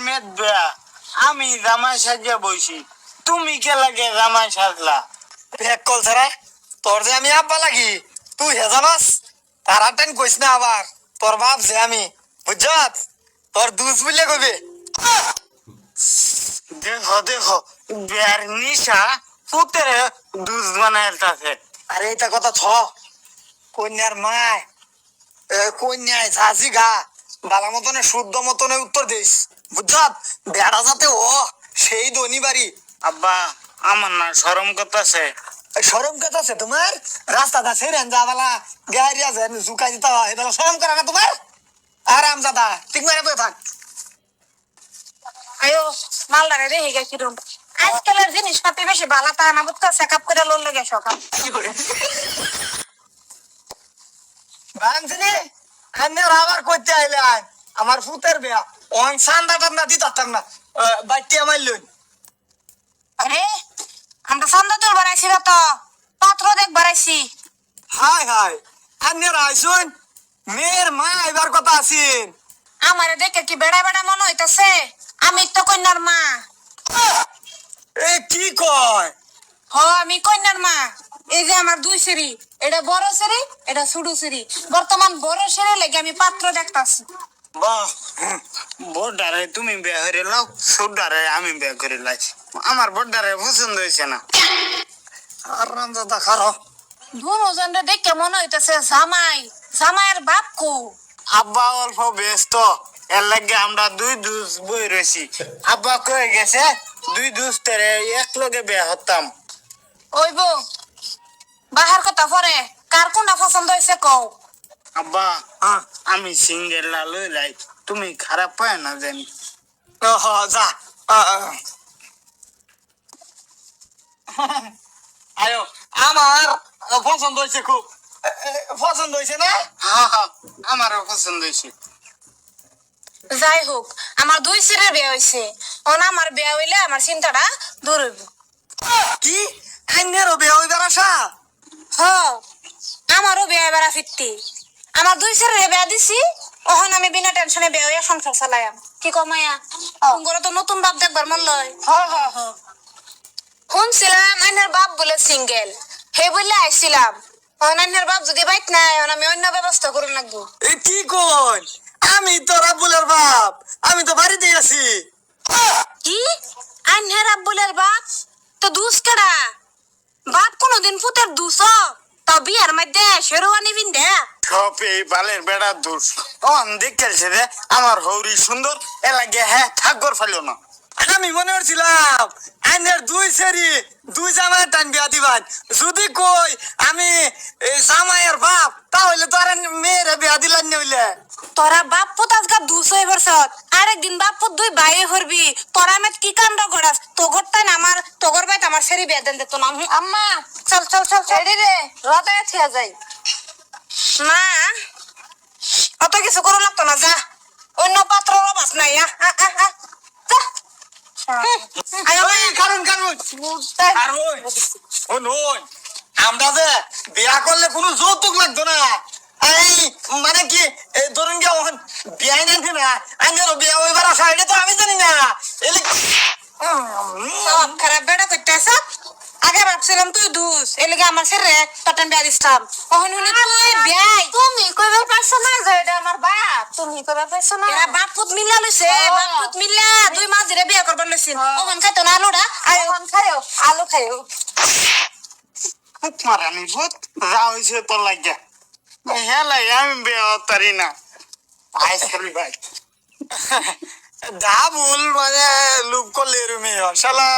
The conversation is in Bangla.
মেদ বেয়া আমি জামাই সাজিয়া বইছি তুমি কে লাগে জামাই সাজলা ব্যাক কল ছাড়া তোর যে আমি আব্বা লাগি তুই হে জানাস তারা টেন কইস না আবার তোর বাপ যে আমি বুঝছত তোর দুস বুঝলে কইবে দেখো দেখো বেয়ার নিশা পুতেরে দুধ বানাইতাছে আরে এটা কথা ছ কন্যার মায় কন্যায় ঝাঁঝি গা বালা মতনে শুদ্ধ মতনে উত্তর দিস বুঝছত বেড়া যাতে ও সেই ধনী বাড়ি আব্বা আমার না শরম করতেছে শরম কথা আছে তোমার রাস্তাটা ছেড়েন যা বালা গাড়িয়া যায় ঝুঁকাই দিতে হয় এটা শরম করে না তোমার আরাম দাদা ঠিক মারে বই থাক আয়ো মালদারে রেহে গেছিলাম আজকালের জিনিসপাতি বেশি ভালো তা না বুঝতে চেকআপ করে লোন লেগে সকাল বাংছিনি আমি আবার করতে আইলাম আমার ফুতের বেয়া অন সান্দা টান্দা দিতাম না বাইটি আমার লইন আরে আমরা সন্ধ্যা তোর বাড়াইছি না তো পাত্র দেখ বাড়াইছি হাই হাই আমি আইসুন মেয়ের মা এবার কথা আছেন আমারে দেখে কি বেড়া বেড়া মনে হইতাছে আমি তো কন্যার মা এ কি কয় হ আমি কন্যার মা এই যে আমার দুই সিঁড়ি এটা বড় সিঁড়ি এটা ছোট সিঁড়ি বর্তমান বড় সিঁড়ি লেগে আমি পাত্র দেখতাছি বাহ বড়ডারে তুমি বিয়ে করে লাও ছোটডারে আমি বিয়ে করে লাই আমার বড়ডারে পছন্দ হয়েছে না আরাম দাদা খারো দুজনরে দেখে মনে হইতাছে জামাই জামাইয়ের বাপ কো আব্বা অল্প ব্যস্ত এর লাগে আমরা দুই দুস বই রয়েছি আব্বা কয়ে গেছে দুই দুস তেরে এক লগে বিয়ে হতাম ওই বউ বাহার কথা পরে কার কোনটা পছন্দ হয়েছে কও আব্বা আমি সিঙ্গেল লা লই লাই তুমি খারাপ পায় না জানি হ যা আয়ো আমার পছন্দ হয়েছে খুব পছন্দ হয়েছে না হ্যাঁ হ্যাঁ আমারও পছন্দ হয়েছে যাই হোক আমার দুই সিরের বিয়ে হয়েছে ওন আমার বিয়ে হইলে আমার চিন্তাটা দূর হইব কি আইনেরও বিয়ে হইবার আশা হ আমারও বিয়ে এবার ফিরতি আমার দুই সিরের বিয়ে দিছি ওখানে আমি বিনা টেনশনে বিয়ে হইয়া সংসার চালাইম কি কমাইয়া ঘরে তো নতুন বাপ দেখবার মন লয় শুনছিলাম আইনের বাপ বলে সিঙ্গেল হে বললে আইছিলাম অনান্যের বাপ যদি বাইক নাই আমি অন্য ব্যবস্থা করুন লাগবো এ কি কই আমি তো রাবুলের বাপ আমি তো বাড়িতে আছি কি আইনের আব্বুলের বাপ তো দুস কেডা বাপ কোনদিন পুতের দুস তা বিয়ার মধ্যে শেরওয়ানি বিন্দে সব এই বালের বেড়া দোষ অন দেখতেছে রে আমার হৌরি সুন্দর এ লাগে হ্যাঁ ঠাকুর ফেলো না আমি মনে করছিলাম আইনের দুই সেরি দুই জামাই টান বিয়া দিবান যদি কই আমি জামাইয়ের বাপ তাহলে তো আর মেয়ের বিয়া দিলাম নইলে তোরা বাপ পুত আজকা দুস হয়ে বসত আরেকদিন বাপ পুত দুই বাইরে করবি তোরা মেত কি কাণ্ড করাস তোগর তাই না আমার তোগর বাইত আমার সেরি বিয়া দেন দিত না আম্মা চল চল চল রেডি রে রাতে থিয়া যাই মা অত কিছু করো লাগতো না যা অন্য পাত্র বাস নাই আমরা যে বিয়া করলে কোনো যৌতুক লাগতো না এই মানে কি ধরুন কি বিয়াই নাকি না আইনেরও বিয়া হইবার আশা এটা তো আমি জানি না খারাপ বেড়া করতে আগে ভাবছিলাম তুই দুস এলাকা আমার ছেড়ে তটন বিয়া দিতাম ওহন হলে তুই বিয়াই তুমি কইবার পারছ না যে এটা আমার বাপ তুমি কইবার পারছ না এরা বাপ পুত মিলা লইছে বাপ পুত মিলা দুই মাঝিরে বিয়া করবার লইছিন ওহন খাইতো না আলুটা ওহন খাইও আলু খাইও মারানি ভূত যা হয়েছে তোর লাগে হ্যাঁ লাগে আমি বিয়ে হতারি না আইসলি ভাই যা ভুল মানে লুপ করলে রুমি শালা